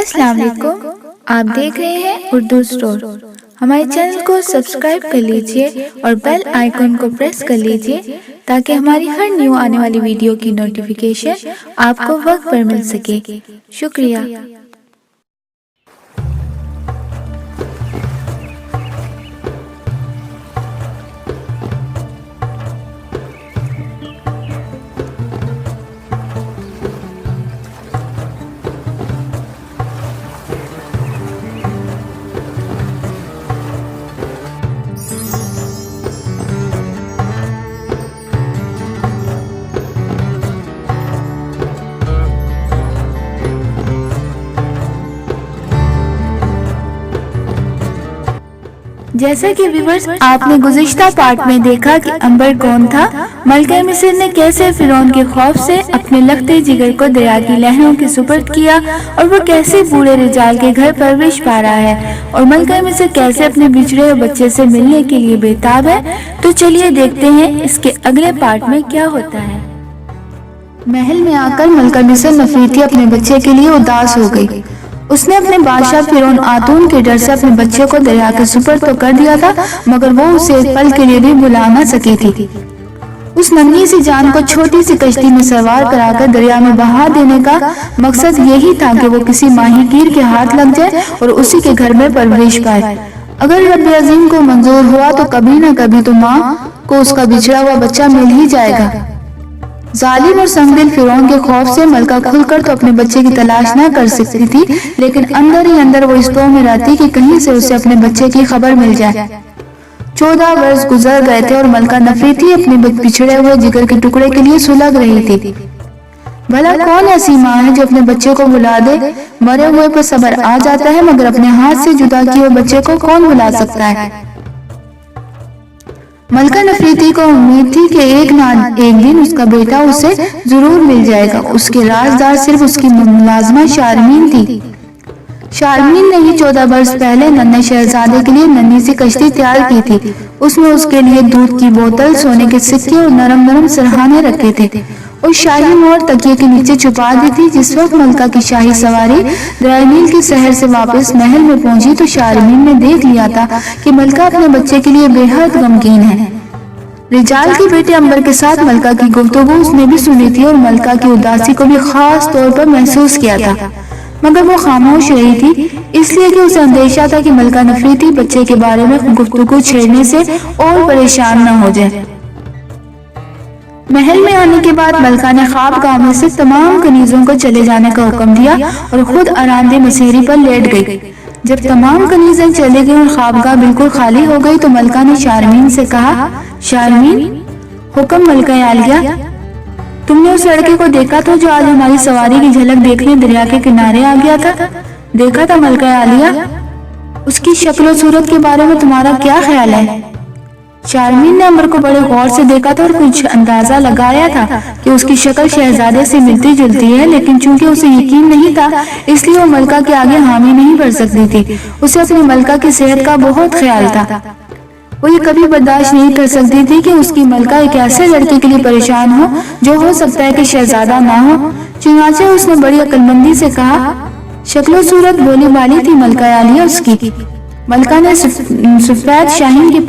السلام علیکم، آپ دیکھ رہے ہیں اردو اسٹور۔ ہمارے چینل کو سبسکرائب کر لیجئے اور بیل آئیکن کو پریس کر لیجئے تاکہ ہماری ہر نیو آنے والی ویڈیو کی نوٹیفیکیشن آپ کو وقت پر مل سکے۔ شکریہ۔ جیسا کہ ویورز آپ نے گزشتہ پارٹ میں دیکھا کہ امبر کون تھا، ملکہ مصر نے کیسے فرعون کے خوف سے اپنے لختے جگر کو دریا کی لہروں کے سپرد کیا اور وہ کیسے بوڑھے رجال کے گھر پرورش پا رہا ہے، اور ملکہ مصر کیسے اپنے بچھڑے ہوئے بچے سے ملنے کے لیے بےتاب ہے۔ تو چلیے دیکھتے ہیں اس کے اگلے پارٹ میں کیا ہوتا ہے۔ محل میں آ کر ملکہ مصر نفریتی اپنے بچے کے لیے اداس ہو گئی۔ اس نے اپنے بادشاہ فرعون آتون کے ڈر سے اپنے بچے کو دریا کے سپرد تو کر دیا تھا، مگر وہ اسے ایک پل کے لیے بھی بھلا نہ سکی تھی۔ اس ننھی سی جان کو چھوٹی سی کشتی میں سوار کرا کر دریا میں بہا دینے کا مقصد یہی تھا کہ وہ کسی ماہی گیر کے ہاتھ لگ جائے اور اسی کے گھر میں پرورش پائے۔ اگر رب عظیم کو منظور ہوا تو کبھی نہ کبھی تو ماں کو اس کا بچھڑا ہوا بچہ مل ہی جائے گا۔ ظالم اور سنگ دل فرعون کے خوف سے ملکہ کھل کر تو اپنے بچے کی تلاش نہ کر سکتی تھی، لیکن اندر ہی اندر وہ اس طور میں رہتی کہ کہیں سے اسے اپنے بچے کی خبر مل جائے۔ 14 برس گزر گئے تھے اور ملکہ نفریتی اپنے بچھڑے ہوئے جگر کے ٹکڑے کے لیے سلگ رہی تھی۔ بھلا کون ایسی ماں ہے جو اپنے بچے کو بھلا دے؟ مرے ہوئے پر صبر آ جاتا ہے، مگر اپنے ہاتھ سے جدا کیے ہوئے بچے کو کون بھلا سکتا ہے؟ ملکہ نفریتی کو امید تھی کہ ایک نہ ایک دن اس کا بیٹا اسے ضرور مل جائے گا۔ اس کے رازدار صرف اس کی ملازمہ شارمین تھی۔ شارمین نے ہی 14 برس پہلے ننھے شہزادے کے لیے ننھی سی کشتی تیار کی تھی۔ اس میں اس کے لیے دودھ کی بوتل، سونے کے سکے اور نرم نرم سرہانے رکھے تھے، اور شاہی مور تکیے کے نیچے چھپا دی تھی۔ جس وقت ملکہ کی شاہی سواری دریائے نیل کی سحر سے واپس محل میں پہنچی تو شارمین نے دیکھ لیا تھا کہ ملکہ اپنے بچے کے لیے بے حد غمگین ہے۔ رجال کے بیٹے امبر کے ساتھ ملکہ کی گفتگو اس نے بھی سنی تھی اور ملکہ کی اداسی کو بھی خاص طور پر محسوس کیا تھا، مگر وہ خاموش رہی تھی، اس لیے کہ اسے اندیشہ تھا کہ ملکہ نفریتی بچے کے بارے میں گفتگو چھیڑنے سے اور پریشان نہ ہو جائے۔ محل میں آنے کے بعد ملکہ نے خواب گاہ میں سے تمام کنیزوں کو چلے جانے کا حکم دیا اور خود آرام دہ مسیری پر لیٹ گئی۔ جب تمام کنیزیں چلے گئیں اور خوابگاہ بالکل خالی ہو گئی تو ملکہ نے شارمین سے کہا، شارمین، حکم ملکہ عالیہ، تم نے اس لڑکے کو دیکھا تھا جو آج ہماری سواری کی جھلک دیکھنے دریا کے کنارے آ گیا تھا؟ دیکھا تھا ملکہ عالیہ۔ اس کی شکل و صورت کے بارے میں تمہارا کیا خیال ہے؟ شارمین نے امبر کو بڑے غور سے دیکھا تھا اور کچھ اندازہ لگایا تھا کہ اس کی شکل شہزادے سے ملتی جلتی ہے، لیکن چونکہ اسے یقین نہیں تھا اس لیے وہ ملکہ کے آگے حامی نہیں بھر سکتی تھی۔ اسے اپنی ملکہ کی صحت کا بہت خیال تھا۔ وہ یہ کبھی برداشت نہیں کر سکتی تھی کہ اس کی ملکہ ایک ایسے لڑکے کے لیے پریشان ہو جو ہو سکتا ہے کہ شہزادہ نہ ہو۔ چنانچہ اس نے بڑی عقل مندی سے کہا، شکل و صورت بولی بالی تھی ملکہ عالیہ اس کی۔ ملکہ نے سفید شاہین کی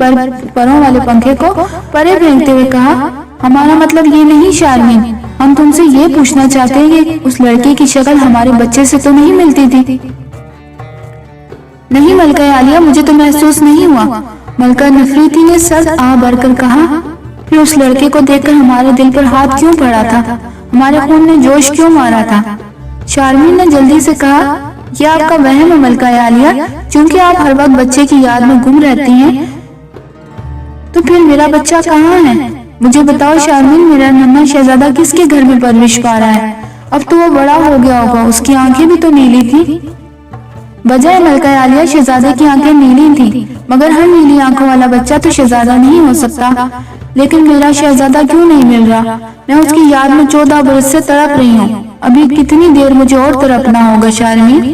پروں والے پنکھے کو پرے پھینکتے ہوئے کہا، ہمارا مطلب یہ نہیں شارمین، ہم تم سے یہ پوچھنا چاہتے ہیں کہ اس لڑکے کی شکل ہمارے بچے سے تو نہیں ملتی تھی؟ نہیں ملکہ عالیہ، مجھے تو محسوس نہیں ہوا، ملکہ نفریتی نے سرد آہ بھر کر کہا۔ پھر اس لڑکے کو دیکھ کر ہمارے دل پر ہاتھ کیوں پڑا تھا؟ ہمارے خون نے جوش کیوں مارا تھا؟ شارمین نے جلدی سے کہا، یہ آپ کا وہم ہے ملکہ عالیہ، چونکہ آپ ہر وقت بچے کی یاد میں گم رہتی ہیں۔ تو پھر میرا بچہ کہاں ہے؟ مجھے بتاؤ شارمین، میرا ننھا شہزادہ کس کے گھر میں پرورش پا رہا ہے؟ اب تو وہ بڑا ہو گیا ہوگا، اس کی آنکھیں بھی تو نیلی تھی۔ بجائے ملکہ عالیہ، شہزادے کی آنکھیں نیلی تھیں، مگر ہر نیلی آنکھوں والا بچہ تو شہزادہ نہیں ہو سکتا۔ لیکن میرا شہزادہ کیوں نہیں مل رہا؟ میں اس کی یاد میں 14 برس سے تڑپ رہی ہوں، ابھی کتنی دیر مجھے اور تڑپنا ہوگا شارمین؟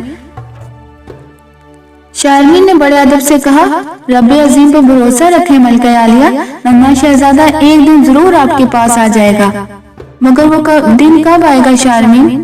شارمین نے بڑے ادب سے کہا، رب عظیم پر بھروسہ رکھیں ملکہ عالیہ، ننھا شہزادہ ایک دن ضرور آپ کے پاس آ جائے گا۔ مگر وہ دن کب آئے گا شارمین؟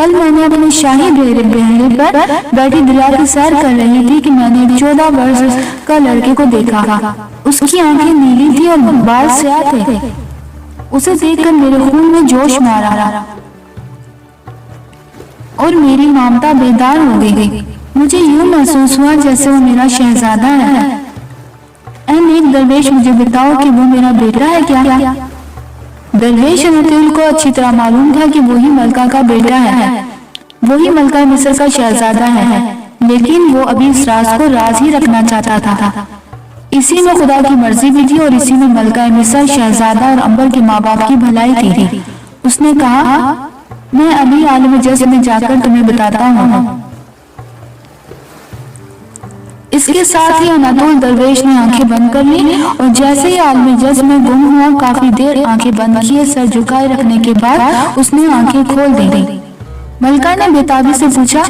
کل میں نے اپنے شاہی بہنے پر بیٹھی دریا کی سیر کر رہی تھی کہ میں نے 14 برس کا لڑکے کو دیکھا۔ اس کی آنکھیں نیلی تھی اور بال سیاہ تھے۔ اسے دیکھ کر میرے خون میں جوش مارا اور میری ممتا بیدار ہو گئی۔ مجھے یوں محسوس ہوا جیسے وہ میرا شہزادہ ہے۔ اے نیک درویش، مجھے بتاؤ کہ وہ میرا بیٹا ہے کیا؟ درویش اناطول کو اچھی طرح معلوم تھا کہ وہی ملکہ کا بیٹا ہے، وہی ملکہ مصر کا شہزادہ ہے، لیکن وہ ابھی اس راز کو راز ہی رکھنا چاہتا تھا۔ اسی میں خدا کی مرضی بھی تھی اور اسی میں ملکہ مصر، شہزادہ اور امبر کے ماں باپ کی بھلائی تھی۔ اس نے کہا، میں ابھی عالم جس میں جا کر تمہیں بتاتا ہوں۔ اس کے ساتھ ہی اناطول درویش نے آنکھیں بند کر لی اور جیسے ہی عالم جس میں گم ہوا، کافی دیر آنکھیں بند کیے سر جھکائے رکھنے کے بعد اس نے آنکھیں کھول دی۔ ملکہ نے بےتابی سے پوچھا،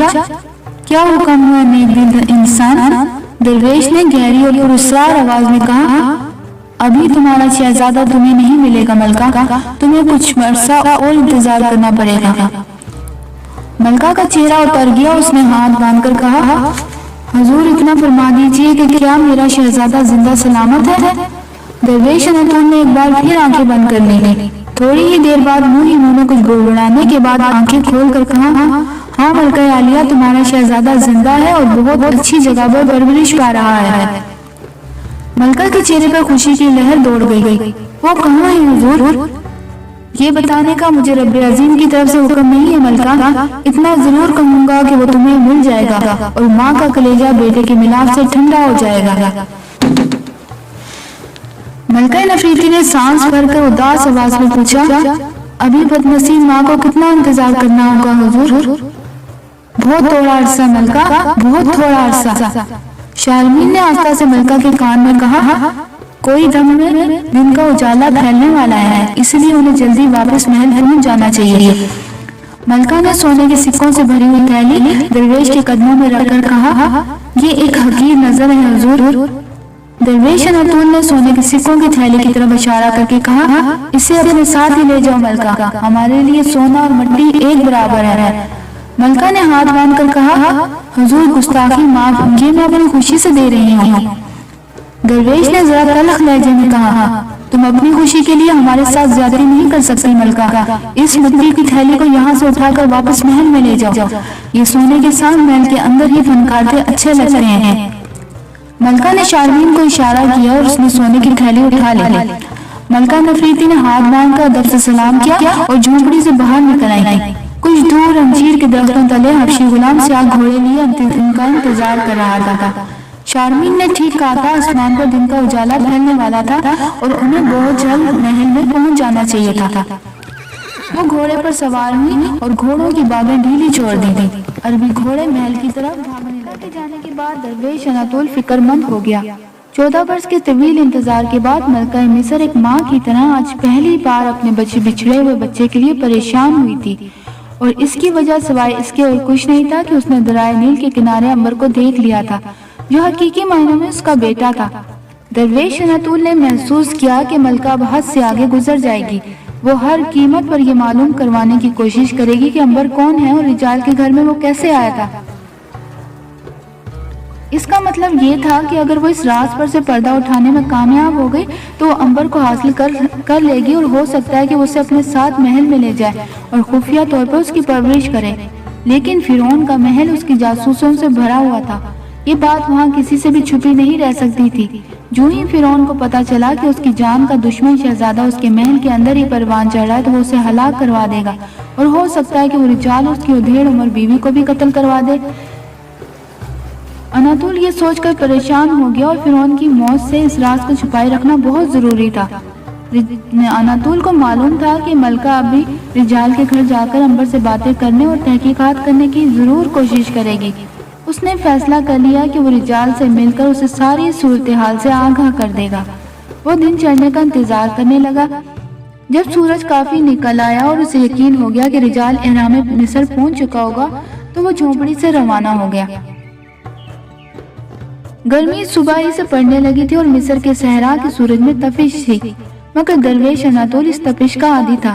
کیا حکم ہوا نیک دل انسان؟ درویش نے گہری اور پراسرار آواز میں کہا، ابھی تمہارا شہزادہ تمہیں نہیں ملے گا ملکہ، تمہیں کچھ عرصہ اور انتظار کرنا پڑے گا۔ ملکہ کا چہرہ اتر گیا، اس نے ہاتھ باندھ کر کہا، حضور اتنا فرما دیجئے کہ کیا میرا شہزادہ زندہ سلامت ہے؟ درویش اناطول نے ایک بار پھر آنکھیں بند کر لی۔ تھوڑی ہی دیر بعد منہ میں کچھ بڑبڑانے کے بعد آنکھیں کھول کر کہا، ہاں ملکہ عالیہ، تمہارا شہزادہ زندہ ہے اور بہت اچھی جگہ پر پرورش پا رہا ہے۔ ملکہ کے چہرے پر خوشی کی لہر دوڑ گئی۔ وہ کہاں ہے حضور؟ یہ بتانے کا مجھے رب عظیم کی طرف سے حکم نہیں ہے ملکہ، اتنا ضرور کہوں گا کہ وہ تمہیں مل جائے گا اور ماں کا کلیجہ بیٹے کے ملاپ سے ٹھنڈا ہو جائے گا۔ ملکہ نفریتی نے سانس بھر کر اداس آواز میں پوچھا، ابھی بدنصیب ماں کو کتنا انتظار کرنا ہوگا حضور؟ بہت تھوڑا عرصہ ملکہ، بہت تھوڑا عرصہ۔ شارمین نے آہستہ سے ملکہ کے کان میں کہا، کوئی دم میں دن کا اجالا پھیلنے والا ہے، اس لیے انہیں جلدی واپس محل پہنچ جانا چاہیے۔ ملکہ نے سونے کے سکوں سے بھری ہوئی تھیلی درویش کے قدموں میں رکھ کر کہا، یہ ایک حقیر نظر ہے حضور۔ درویش اناطول نے سونے کے سکوں کی تھیلی کی طرف اشارہ کر کے کہا، اسے اپنے ساتھ ہی لے جاؤ ملکہ، ہمارے لیے سونا اور مٹی ایک برابر ہے۔ ملکہ نے ہاتھ باندھ کر کہا، حضور گستاخی معاف، یہ میں اپنی خوشی سے دے رہی ہوں۔ درویش نے ذرا تلخ لہجے میں کہا، تم اپنی خوشی کے لیے ہمارے ساتھ زیادتی نہیں کر سکتی ملکہ، اس مٹی کی تھیلی کو یہاں سے اٹھا کر واپس محل میں لے جاؤ، یہ سونے کے ساتھ محل کے اندر ہی فنکارتے اچھے لگ رہے ہیں۔ ملکہ نے شارمین کو اشارہ کیا اور اس نے سونے کی تھیلی اٹھا لی۔ ملکہ نفریتی نے ہاتھ باندھ کر ادب سے سلام کیا اور جھونپڑی سے باہر نکل آئی۔ کچھ دور انجیر کے درختوں تلے حبشی غلام سیاہ گھوڑے لیے ان کا انتظار کر رہا تھا۔ شارمین نے ٹھیک کہا تھا، آسمان پر دن کا اجالا پھیلنے والا تھا اور انہیں بہت جلد محل میں پہنچ جانا چاہیے تھا۔ وہ گھوڑے پر سوار ہوئی اور گھوڑوں کی باگیں ڈھیلی چھوڑ دی گئی۔ عربی گھوڑے محل کی طرف بھاگنے لگے۔ جانے کے بعد درویش اناطول فکر مند ہو گیا۔ 14 برس کے طویل انتظار کے بعد ملکہ مصر ایک ماں کی طرح آج پہلی بار اپنے بچھڑے ہوئے بچے کے لیے پریشان ہوئی تھی، اور اس کی وجہ سوائے اس کے اور کچھ نہیں تھا کہ اس نے دریائے نیل کے کنارے امبر کو دیکھ لیا تھا، جو حقیقی معنوں میں اس کا بیٹا تھا۔ درویش اناطول نے محسوس کیا کہ ملکہ اب حد سے آگے گزر جائے گی۔ وہ ہر قیمت پر یہ معلوم کروانے کی کوشش کرے گی کہ امبر کون ہے اور رجال کے گھر میں وہ کیسے آیا تھا۔ اس کا مطلب یہ تھا کہ اگر وہ اس راز پر سے پردہ اٹھانے میں کامیاب ہو گئی تو وہ امبر کو حاصل کر لے گی، اور ہو سکتا ہے کہ وہ اسے اپنے ساتھ محل میں لے جائے اور خفیہ طور پر اس کی پرورش کرے۔ لیکن فرعون کا محل اس کی جاسوسوں سے بھرا ہوا تھا، یہ بات وہاں کسی سے بھی چھپی نہیں رہ سکتی تھی۔ جو ہی فرعون کو پتا چلا کہ اس کی جان کا دشمن شہزادہ اس کے محل کے اندر ہی پروان چڑھ رہا ہے تو وہ اسے ہلاک کروا دے گا، اور ہو سکتا ہے کہ وہ رجال اس کی ادھیڑ عمر بیوی کو بھی قتل کروا دے۔ اناطول یہ سوچ کر پریشان ہو گیا، اور فرعون کی موت سے اس راز کو چھپائے رکھنا بہت ضروری تھا۔ اناطول کو معلوم تھا کہ ملکہ ابھی رجال کے گھر جا کر امبر سے باتیں کرنے اور تحقیقات کرنے کی ضرور کوشش کرے گی۔ اس نے فیصلہ کر لیا کہ وہ رجال سے مل کر اسے ساری صورتحال سے آگاہ کر دے گا۔ وہ دن چڑھنے کا انتظار کرنے لگا۔ جب سورج کافی نکل آیا اور اسے یقین ہو گیا کہ رجال احرام مصر پہنچ چکا ہوگا تو وہ جھونپڑی سے روانہ ہو گیا۔ گرمی صبح ہی سے پڑنے لگی تھی اور مصر کے صحرا کے سورج میں تپش تھی، مگر درویش اناطول اس تپش کا عادی تھا۔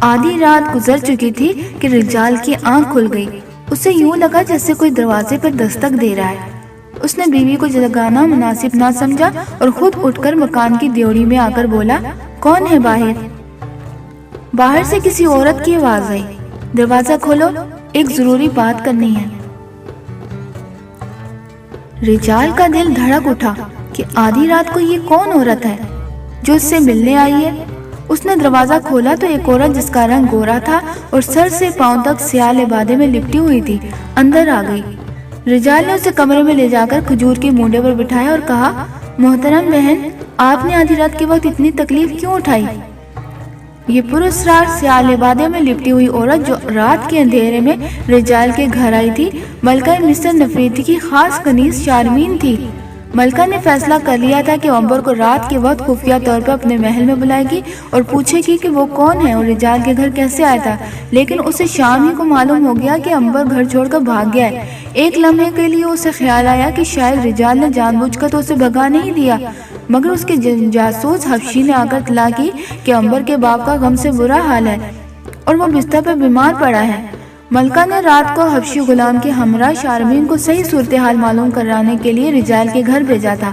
آدھی رات گزر چکی تھی کہ رجال کی آنکھ کھل گئی۔ اسے یوں لگا جیسے کوئی دروازے پر دستک دے رہا ہے۔ اس نے بیوی کو جگانا مناسب نہ سمجھا اور خود اٹھ کر مکان کی دیوڑی میں آ کر بولا، کون ہے باہر؟ باہر سے کسی عورت کی آواز آئی، دروازہ کھولو، ایک ضروری بات کرنی ہے۔ رجال کا دل دھڑک اٹھا کہ آدھی رات کو یہ کون عورت ہے جو اس سے ملنے آئی ہے۔ اس نے دروازہ کھولا تو ایک عورت جس کا رنگ گورا تھا اور سر سے پاؤں تک سیاہ لبادے میں لپٹی ہوئی تھی اندر آ گئی۔ رجال نے اسے کمرے میں لے جا کر کھجور کے مونڈے پر بٹھایا اور کہا، محترم بہن، آپ نے آدھی رات کے وقت اتنی تکلیف کیوں اٹھائی؟ یہ پراسرار سیاہ لبادے میں لپٹی ہوئی عورت جو رات کے اندھیرے میں رجال کے گھر آئی تھی، ملکہ مصر نفریتی کی خاص کنیز شارمین تھی۔ ملکہ نے فیصلہ کر لیا تھا کہ امبر کو رات کے وقت خفیہ طور پر اپنے محل میں بلائے گی اور پوچھے گی کہ وہ کون ہے اور رجال کے گھر کیسے آیا تھا، لیکن اسے شام ہی کو معلوم ہو گیا کہ امبر گھر چھوڑ کر بھاگ گیا ہے۔ ایک لمحے کے لیے اسے خیال آیا کہ شاید رجال نے جان بوجھ کر تو اسے بھگا نہیں دیا، مگر اس کے جاسوس حبشی نے آ کر اطلاع کی کہ امبر کے باپ کا غم سے برا حال ہے اور وہ بستر پر بیمار پڑا ہے۔ ملکہ نے رات کو حبشی غلام کے ہمراہ شارمین کو صحیح صورتحال معلوم کرانے کے لیے رجال کے گھر بھیجا تھا۔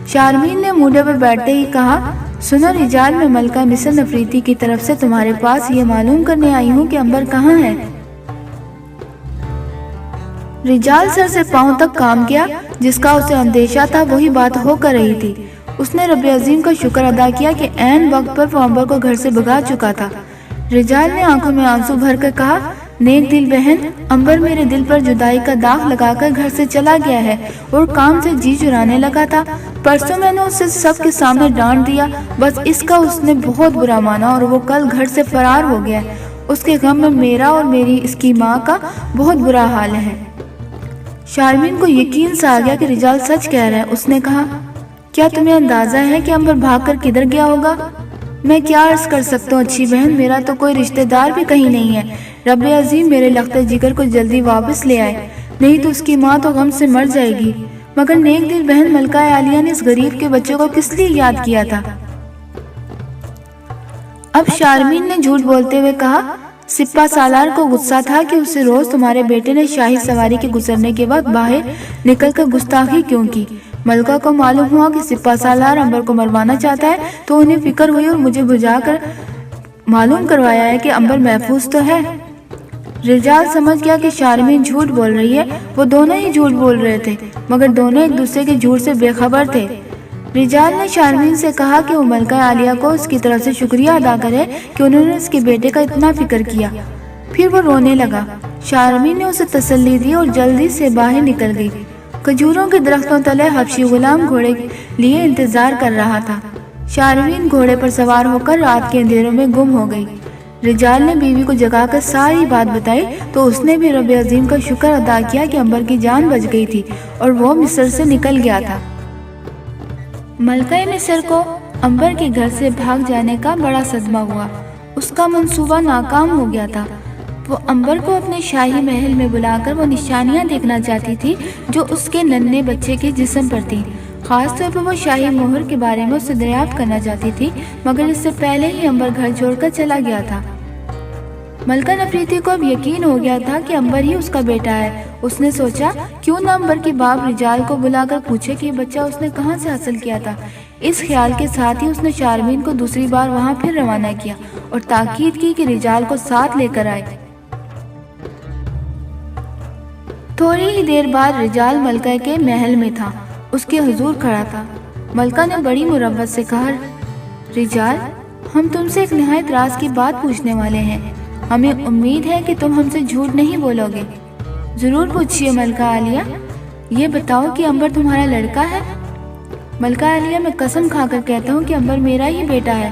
شارمین نے مونڈے پر بیٹھتے ہی کہا، سنو رجال، میں ملکہ مصر نفریتی کی طرف سے تمہارے پاس یہ معلوم کرنے آئی ہوں کہ امبر کہاں ہے۔ رجال سر سے پاؤں تک کام کیا، جس کا اسے اندیشہ تھا وہی بات ہو کر رہی تھی۔ اس نے رب عظیم کا شکر ادا کیا کہ عین وقت پر وہ امبر کو گھر سے بھگا چکا تھا۔ رجال نے آنکھوں میں آنسو بھر کر کہا، نیک دل بہن، امبر میرے دل پر جدائی کا داغ لگا کر گھر سے چلا گیا ہے اور کام سے جی چرانے لگا تھا۔ پرسوں میں نے اسے سب کے سامنے ڈانٹ دیا، بس اس کا اس نے بہت برا مانا اور وہ کل گھر سے فرار ہو گیا۔ اس کے غم میں میرا اور میری اس کی ماں کا بہت برا حال ہے۔ شارمین کو یقین سا آ گیا کہ رجال سچ کہہ رہا ہے۔ اس نے کہا، کیا تمہیں اندازہ ہے کہ امبر بھاگ کر کدھر گیا ہوگا؟ میں کیا عرض کر سکتا ہوں اچھی بہن، میرا تو کوئی رشتہ دار بھی کہیں نہیں ہے۔ رب عظیم میرے لخت جگر کو جلدی واپس لے آئے، نہیں تو اس کی ماں تو غم سے مر جائے گی۔ مگر نیک دل بہن، ملکہ عالیہ نے اس غریب کے بچے کو کس لیے یاد کیا تھا؟ اب شارمین نے جھوٹ بولتے ہوئے کہا، سپہ سالار کو غصہ تھا کہ اسے روز تمہارے بیٹے نے شاہی سواری کے گزرنے کے وقت باہر نکل کر گستاخی کیوں کی۔ ملکہ کو معلوم ہوا کہ سپہ سالار امبر کو مروانا چاہتا ہے تو انہیں فکر ہوئی اور مجھے بھجا کر معلوم کروایا ہے کہ امبر محفوظ تو ہے۔ رجال سمجھ گیا کہ شارمین جھوٹ بول رہی ہے۔ وہ دونوں ہی جھوٹ بول رہے تھے، مگر دونوں ایک دوسرے کے جھوٹ سے بے خبر تھے۔ رجال نے شارمین سے کہا کہ وہ ملکہ عالیہ کو اس کی طرف سے شکریہ ادا کرے کہ انہوں نے اس کے بیٹے کا اتنا فکر کیا۔ پھر وہ رونے لگا۔ شارمین نے اسے تسلی دی اور جلدی سے باہر نکل گئی۔ کھجوروں کے درختوں تلے حبشی غلام گھوڑے لیے انتظار کر رہا تھا۔ شارمین گھوڑے پر سوار ہو کر رات کے اندھیروں میں گم ہو گئی۔ رجال نے بیوی کو جگا کر ساری بات بتائی تو اس نے بھی رب عظیم کا شکر ادا کیا کہ امبر کی جان بچ گئی تھی اور وہ مصر سے نکل گیا تھا۔ ملکہ مصر کو امبر کے گھر سے بھاگ جانے کا بڑا صدمہ ہوا۔ اس کا منصوبہ ناکام ہو گیا تھا۔ وہ امبر کو اپنے شاہی محل میں بلا کر وہ نشانیاں دیکھنا چاہتی تھی جو اس کے ننھے بچے کے جسم پر تھی۔ خاص طور پر وہ شاہی مہر کے بارے میں اسے دریافت کرنا چاہتی تھی، مگر اس سے پہلے ہی امبر گھر چھوڑ کر چلا گیا تھا۔ ملکہ نفریتی کو اب یقین ہو گیا تھا کہ امبر ہی اس کا بیٹا ہے۔ اس نے سوچا، کیوں نہ امبر کے باپ رجال کو بلا کر پوچھے کہ یہ بچہ اس نے کہاں سے حاصل کیا تھا۔ اس خیال کے ساتھ ہی اس نے شارمین کو دوسری بار وہاں پھر روانہ کیا اور تاکید کی کہ رجال کو ساتھ لے کر آئے۔ تھوڑی ہی دیر بعد رجال ملکہ کے محل میں تھا، اس کے حضور کھڑا تھا۔ ملکہ نے بڑی مروت سے کہا، رجال، ہم تم سے ایک نہایت راز کی بات پوچھنے والے ہیں۔ ہمیں امید ہے کہ تم ہم سے جھوٹ نہیں بولو گے۔ ضرور پوچھئے ملکہ عالیہ، یہ بتاؤ کہ امبر تمہارا لڑکا ہے؟ ملکہ عالیہ، میں قسم کھا کر کہتا ہوں کہ امبر میرا ہی بیٹا ہے،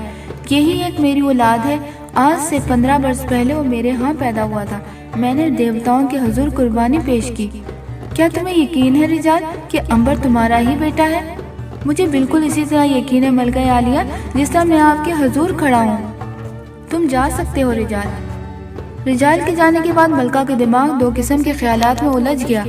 یہی ایک میری اولاد ہے۔ آج سے 15 برس پہلے وہ میرے ہاں پیدا ہوا تھا، میں نے دیوتاؤں کے حضور قربانی پیش کی۔ کیا تمہیں یقین ہے رجال کہ امبر تمہارا ہی بیٹا ہے؟ مجھے بالکل اسی طرح یقین ہے ملکہ عالیہ، جس طرح میں آپ کے حضور کھڑا ہوں۔ تم جا سکتے ہو رجال۔ رجال کے جانے کے بعد ملکہ کے دماغ دو قسم کے خیالات میں الجھ گیا۔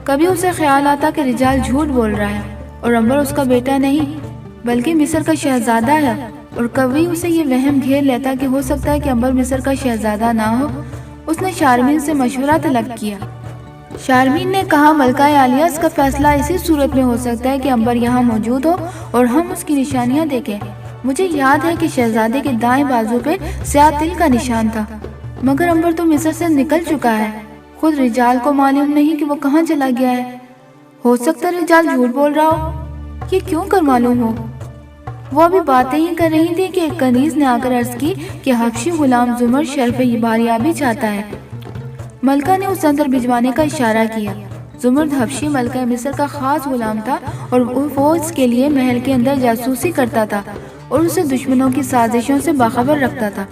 کبھی اسے خیال آتا کہ رجال جھوٹ بول رہا ہے اور امبر اس کا بیٹا نہیں بلکہ مصر کا شہزادہ ہے، اور کبھی اسے یہ وہم گھیر لیتا کہ ہو سکتا ہے کہ امبر مصر کا شہزادہ نہ ہو۔ اس نے شارمین سے مشورہ طلب کیا۔ شارمین نے کہا ملکہ عالیہ، اس کا فیصلہ اسی صورت میں ہو سکتا ہے کہ امبر یہاں موجود ہو اور ہم اس کی نشانیاں دیکھیں۔ مجھے یاد ہے کہ شہزادے کے دائیں بازو پہ سیاہ تل کا نشان تھا، مگر امبر تو مصر سے نکل چکا ہے۔ خود رجال کو معلوم نہیں کہ وہ کہاں چلا گیا ہے۔ ہو سکتا ہے رجال جھوٹ بول رہا ہو۔ یہ کیوں کر معلوم ہو؟ وہ ابھی باتیں ہی کر رہی تھی کہ ایک کنیز نے آ کر عرض کی کہ حبشی غلام زمر شرف باریابی چاہتا ہے۔ ملکہ نے اس اندر بھجوانے کا اشارہ کیا۔ زمرد حبشی ملکہ مصر کا خاص غلام تھا اور وہ اس کے لیے محل کے اندر جاسوسی کرتا تھا اور اسے دشمنوں کی سازشوں سے باخبر رکھتا تھا۔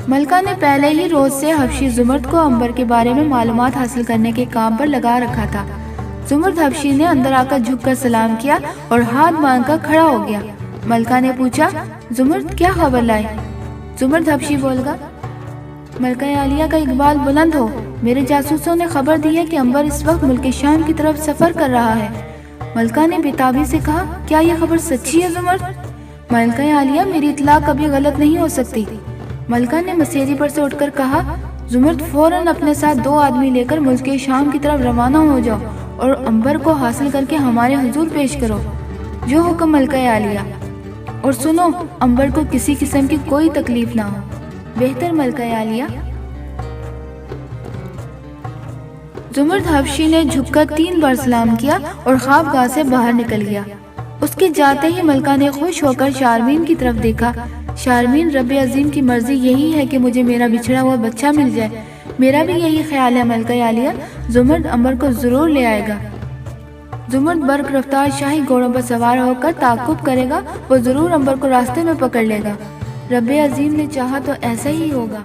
ملکہ نے پہلے ہی روز سے حبشی زمرد کو امبر کے بارے میں معلومات حاصل کرنے کے کام پر لگا رکھا تھا۔ زمرد حبشی نے اندر آ کر جھک کر سلام کیا اور ہاتھ باندھ کر کھڑا ہو گیا۔ ملکہ نے پوچھا، زمرد کیا خبر لائے؟ زمرد حبشی بول گا، ملکہ عالیہ کا اقبال بلند ہو، میرے جاسوسوں نے خبر دی ہے کہ امبر اس وقت ملک شام کی طرف سفر کر رہا ہے۔ ملکہ نے بیتابی سے کہا، کیا یہ خبر سچی ہے زمرد؟ ملکہ عالیہ، میری اطلاع کبھی غلط نہیں ہو سکتی۔ ملکہ نے مسیری پر سے اٹھ کر کہا، زمرد فوراً اپنے ساتھ 2 آدمی لے کر ملک شام کی طرف روانہ ہو جاؤ اور امبر کو حاصل کر کے ہمارے حضور پیش کرو۔ جو حکم ملکہ عالیہ۔ اور سنو، امبر کو کسی قسم کی کوئی تکلیف نہ ہو۔ بہتر ملکہ عالیہ۔ زمرد حبشی نے جھک کر 3 بار سلام کیا اور خوابگاہ سے باہر نکل گیا۔ اس کے جاتے ہی ملکہ نے خوش ہو کر شارمین کی طرف دیکھا۔ شارمین، رب عظیم کی مرضی یہی ہے کہ مجھے میرا بچھڑا ہوا بچہ مل جائے۔ میرا بھی یہی خیال ہے ملکہ عالیہ، زمرد امبر کو ضرور لے آئے گا۔ زمرد برق رفتار شاہی گھوڑوں پر سوار ہو کر تعاقب کرے گا، وہ ضرور امبر کو راستے میں پکڑ لے گا۔ رب عظیم نے چاہا تو ایسا ہی ہوگا۔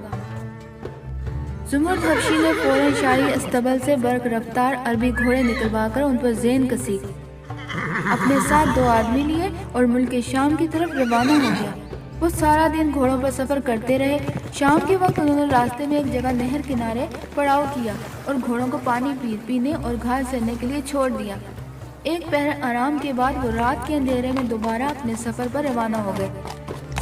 زمرد حبشی نے فوراً شاہی استبل سے برق رفتار عربی گھوڑے نکلوا کر ان پر زین کسی، اپنے ساتھ 2 آدمی لیے اور ملک شام کی طرف روانہ ہو گیا۔ وہ سارا دن گھوڑوں پر سفر کرتے رہے۔ شام کے وقت انہوں نے راستے میں ایک جگہ نہر کنارے پڑاؤ کیا اور گھوڑوں کو پانی پینے اور گھاس چرنے کے لیے چھوڑ دیا۔ ایک پہر آرام کے بعد وہ رات کے اندھیرے میں دوبارہ اپنے سفر پر روانہ ہو گئے۔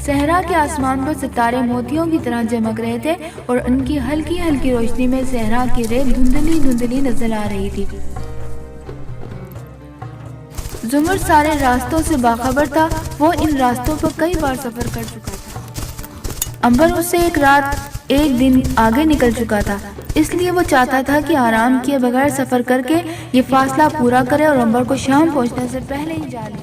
صحرا کے آسمان پر ستارے موتیوں کی طرح چمک رہے تھے اور ان کی ہلکی ہلکی روشنی میں صحرا کی ریت دھندلی دھندلی نظر آ رہی تھی۔ زمرد سارے راستوں سے باخبر تھا، وہ ان راستوں پر کئی بار سفر کر چکا تھا۔ امبر اس سے ایک دن آگے نکل چکا تھا، اس لیے وہ چاہتا تھا کہ آرام کیے بغیر سفر کر کے یہ فاصلہ پورا کرے اور امبر کو شام پہنچنے سے پہلے ہی جا لے۔